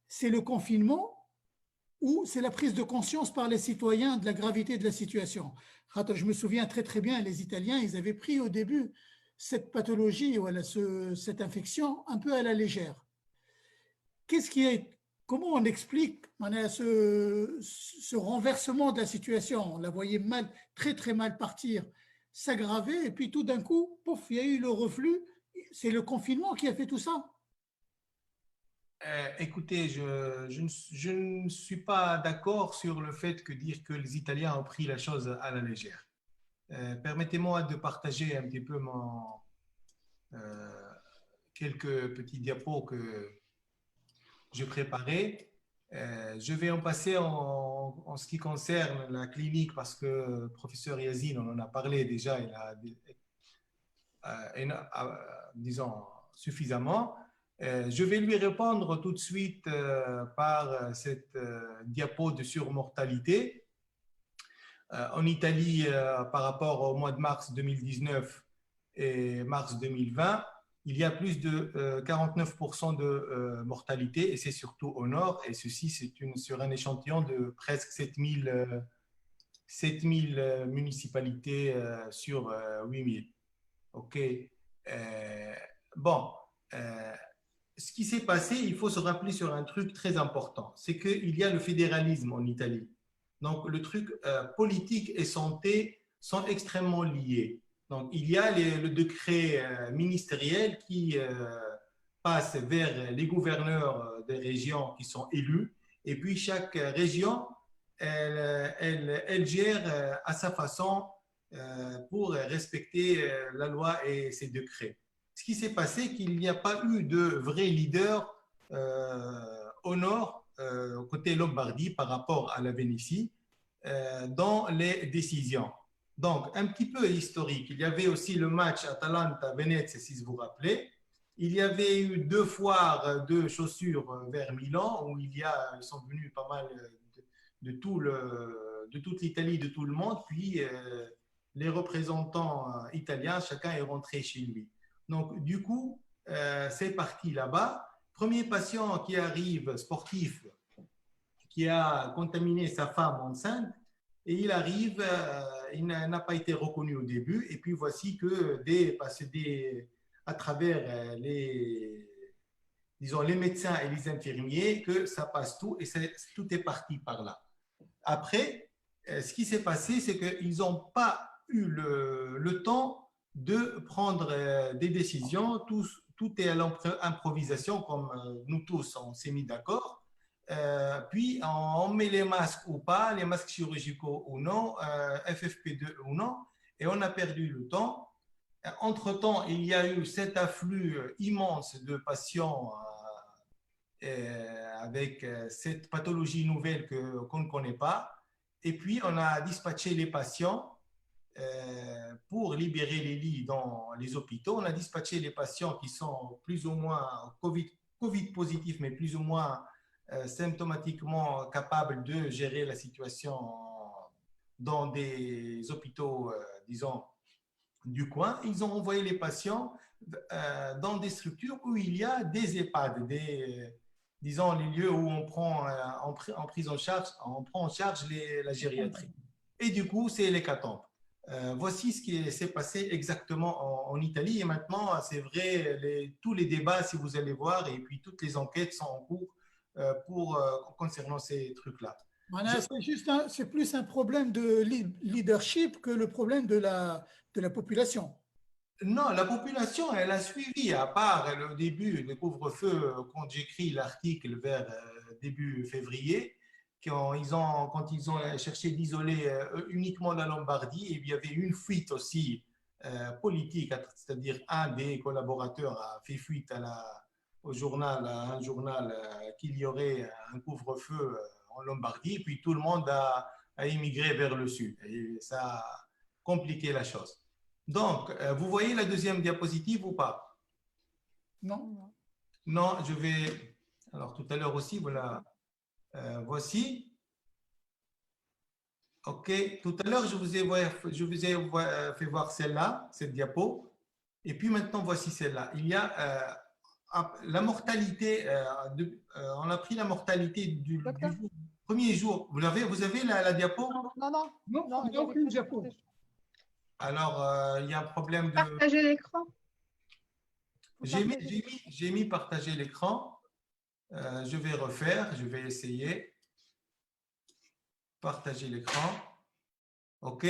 C'est le confinement ou c'est la prise de conscience par les citoyens de la gravité de la situation. Je me souviens très très bien, les Italiens, ils avaient pris au début cette pathologie, voilà, cette infection un peu à la légère. Qu'est-ce qui est, comment on explique ce renversement de la situation? On la voyait mal, très très mal partir, s'aggraver, et puis tout d'un coup, pouf, il y a eu le reflux. C'est le confinement qui a fait tout ça. Écoutez, je ne suis pas d'accord sur le fait que dire que les Italiens ont pris la chose à la légère. Permettez-moi de partager un petit peu euh, quelques petits diapos que je préparais. Je vais en passer en ce qui concerne la clinique parce que le professeur Yazine, on en a parlé déjà, disons, suffisamment. Je vais lui répondre tout de suite par cette diapo de surmortalité. En Italie, par rapport au mois de mars 2019 et mars 2020, il y a plus de 49% de mortalité et c'est surtout au nord. Et ceci, c'est sur un échantillon de presque 7000 municipalités sur 8000. OK. Bon, euh, ce qui s'est passé, il faut se rappeler sur un truc très important, c'est qu'il y a le fédéralisme en Italie. Donc, le truc politique et santé sont extrêmement liés. Donc, il y a le décret ministériel qui passe vers les gouverneurs des régions qui sont élus. Et puis, chaque région, elle gère à sa façon pour respecter la loi et ses décrets. Ce qui s'est passé, c'est qu'il n'y a pas eu de vrai leader au nord, côté Lombardie, par rapport à la Vénétie, dans les décisions. Donc, un petit peu historique. Il y avait aussi le match Atalanta-Venezia, si vous vous rappelez. Il y avait eu deux foires de chaussures vers Milan, où ils sont venus pas mal de toute l'Italie, de tout le monde. Puis, les représentants italiens, chacun est rentré chez lui. Donc, du coup, c'est parti là-bas. Premier patient qui arrive, sportif, qui a contaminé sa femme enceinte, et il arrive, il n'a pas été reconnu au début, et puis voici que à travers disons, les médecins et les infirmiers, que ça passe tout, et tout est parti par là. Après, ce qui s'est passé, c'est qu'ils n'ont pas eu le temps de prendre des décisions. Tout est à l'improvisation, comme nous tous, on s'est mis d'accord. Puis, on met les masques ou pas, les masques chirurgicaux ou non, FFP2 ou non, et on a perdu le temps. Entre-temps, il y a eu cet afflux immense de patients avec cette pathologie nouvelle qu'on ne connaît pas. Et puis, on a dispatché les patients pour libérer les lits dans les hôpitaux. On a dispatché les patients qui sont plus ou moins COVID positifs, mais plus ou moins symptomatiquement capables de gérer la situation dans des hôpitaux, disons, du coin. Ils ont envoyé les patients dans des structures où il y a des EHPAD, disons, les lieux où on prend en prise en charge, on prend en charge la gériatrie. Et du coup, c'est l'hécatombe. Voici ce qui s'est passé exactement en Italie. Et maintenant, c'est vrai, tous les débats, si vous allez voir, et puis toutes les enquêtes sont en cours concernant ces trucs-là. Je, Voilà, c'est plus un problème de leadership que le problème de la population. Non, la population, elle a suivi, à part le début, le couvre-feu, quand j'écris l'article vers début février, quand ils ont cherché d'isoler uniquement la Lombardie, et il y avait une fuite aussi politique, c'est-à-dire un des collaborateurs a fait fuite au journal, à un journal qu'il y aurait un couvre-feu en Lombardie, puis tout le monde a immigré vers le sud. Et ça a compliqué la chose. Donc, vous voyez la deuxième diapositive ou pas? Non? Non, je vais. Alors, tout à l'heure aussi, voilà. Voici. OK. Tout à l'heure, je vous ai fait voir celle-là, cette diapo. Et puis maintenant, voici celle-là. Il y a la mortalité, on a pris la mortalité du Docteur? premier jour. Vous avez la diapo? Non, Non, non, il n'y a aucune diapo. Alors, il y a un problème de. Partager l'écran. J'ai mis partager l'écran. Je vais refaire, je vais essayer. Partager l'écran. OK.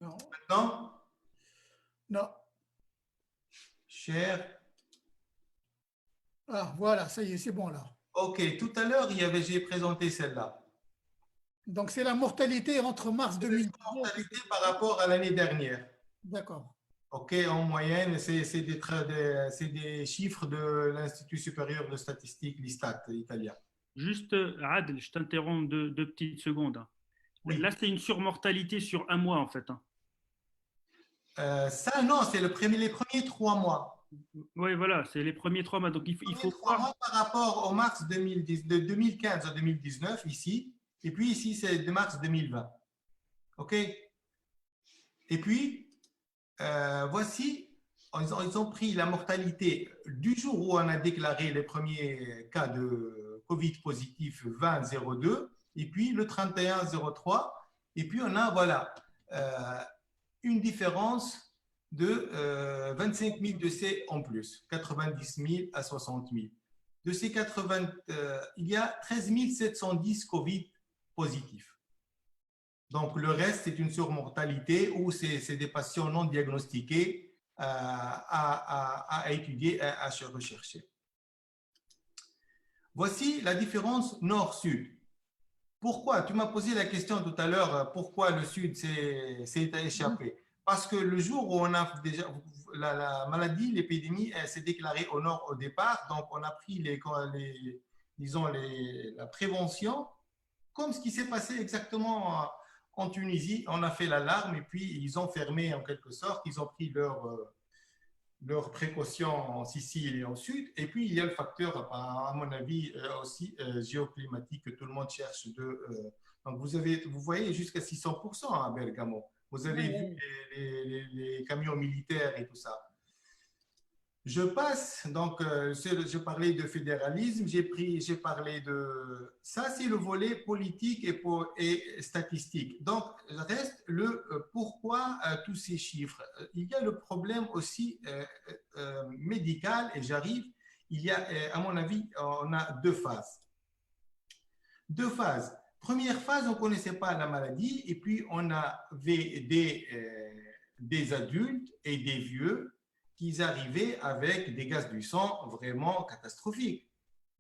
Non. Maintenant, Non. share. Ah, voilà, ça y est, c'est bon là. OK. Tout à l'heure, j'ai présenté celle-là. Donc, c'est la mortalité entre mars La 2019. mortalité par rapport à l'année dernière. D'accord. OK, en moyenne, c'est des chiffres de l'Institut supérieur de statistique, l'ISTAT italien. Juste, Adel, je t'interromps deux petites secondes, hein. Oui. Là, c'est une surmortalité sur un mois, en fait, hein. Ça, non, c'est les premiers 3 mois. Oui, voilà, c'est les premiers 3 mois. Donc, il faut 3 mois par rapport au mars 2010, de 2015 à 2019, ici. Et puis ici, c'est de mars 2020. OK? Et puis, voici, ils ont pris la mortalité du jour où on a déclaré les premiers cas de Covid positif 20-02, et puis le 31-03, et puis on a, voilà, une différence de 25 000 décès en plus, 90 000 à 60 000. De ces 80, il y a 13 710 Covid positifs. Donc, le reste, c'est une surmortalité ou c'est des patients non diagnostiqués à étudier, à rechercher. Voici la différence nord-sud. Pourquoi? Tu m'as posé la question tout à l'heure, pourquoi le sud s'est échappé? Parce que le jour où on a déjà la maladie, l'épidémie, elle s'est déclarée au nord au départ, donc on a pris la prévention, comme ce qui s'est passé exactement en Tunisie. On a fait l'alarme et puis ils ont fermé en quelque sorte, ils ont pris leurs précautions en Sicile et au sud. Et puis il y a le facteur, à mon avis, aussi géoclimatique que tout le monde cherche donc vous voyez jusqu'à 600% à Bergamo. Vous avez vu les camions militaires et tout ça. Je passe, donc je parlais de fédéralisme, j'ai parlé de ça, c'est le volet politique et statistique. Donc, reste le pourquoi tous ces chiffres. Il y a le problème aussi médical, et j'arrive, il y a, à mon avis, on a deux phases. Deux phases. Première phase, on ne connaissait pas la maladie, et puis on avait des adultes et des vieux qui arrivaient avec des gaz du sang vraiment catastrophiques,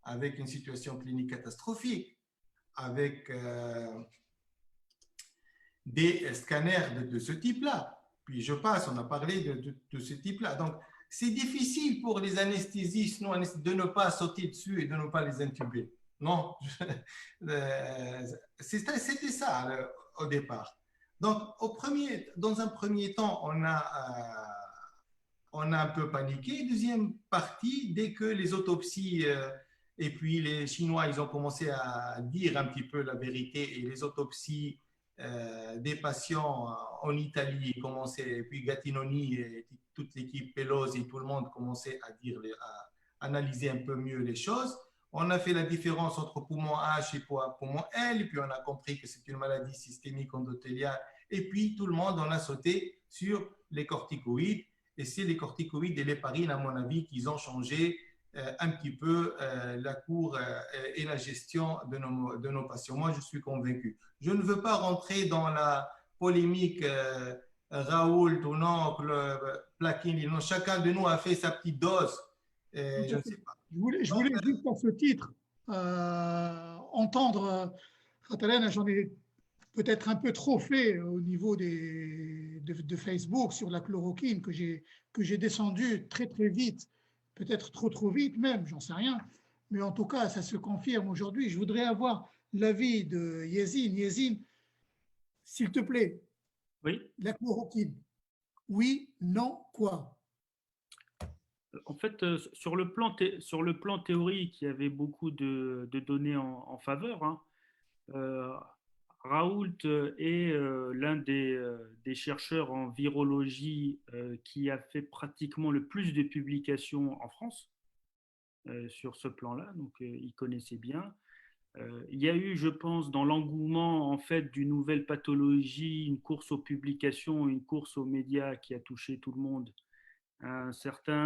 avec une situation clinique catastrophique, avec des scanners de ce type-là. Puis je passe, on a parlé de ce type-là. Donc, c'est difficile pour les anesthésistes de ne pas sauter dessus et de ne pas les intuber. Non, c'était ça au départ. Donc, dans un premier temps, on a un peu paniqué. Deuxième partie, dès que les autopsies, et puis les Chinois, ils ont commencé à dire un petit peu la vérité, et les autopsies des patients en Italie commençaient, et puis Gattinoni et toute l'équipe Pelosi et tout le monde commençait à analyser un peu mieux les choses. On a fait la différence entre poumon H et poumon L, et puis on a compris que c'est une maladie systémique endothéliale, et puis tout le monde en a sauté sur les corticoïdes. Et c'est les corticoïdes et l'héparine, à mon avis, qui ont changé un petit peu la cour et la gestion de nos patients. Moi, je suis convaincu. Je ne veux pas rentrer dans la polémique Raoult ou non, Plaquini. Non, chacun de nous a fait sa petite dose. Je ne sais pas. Je voulais juste à ce titre entendre, j'en ai peut-être un peu trop fait au niveau de Facebook sur la chloroquine que j'ai descendu très très vite, peut-être trop vite même, j'en sais rien. Mais en tout cas, ça se confirme aujourd'hui. Je voudrais avoir l'avis de Yezine. Yezine, s'il te plaît, Oui. la chloroquine, oui, non, quoi? En fait, sur le plan théorique, il y avait beaucoup de données en faveur, hein. Raoult est l'un des chercheurs en virologie qui a fait pratiquement le plus de publications en France sur ce plan-là, donc il connaissait bien. Il y a eu, je pense, dans l'engouement en fait d'une nouvelle pathologie, une course aux publications, une course aux médias qui a touché tout le monde. Un certain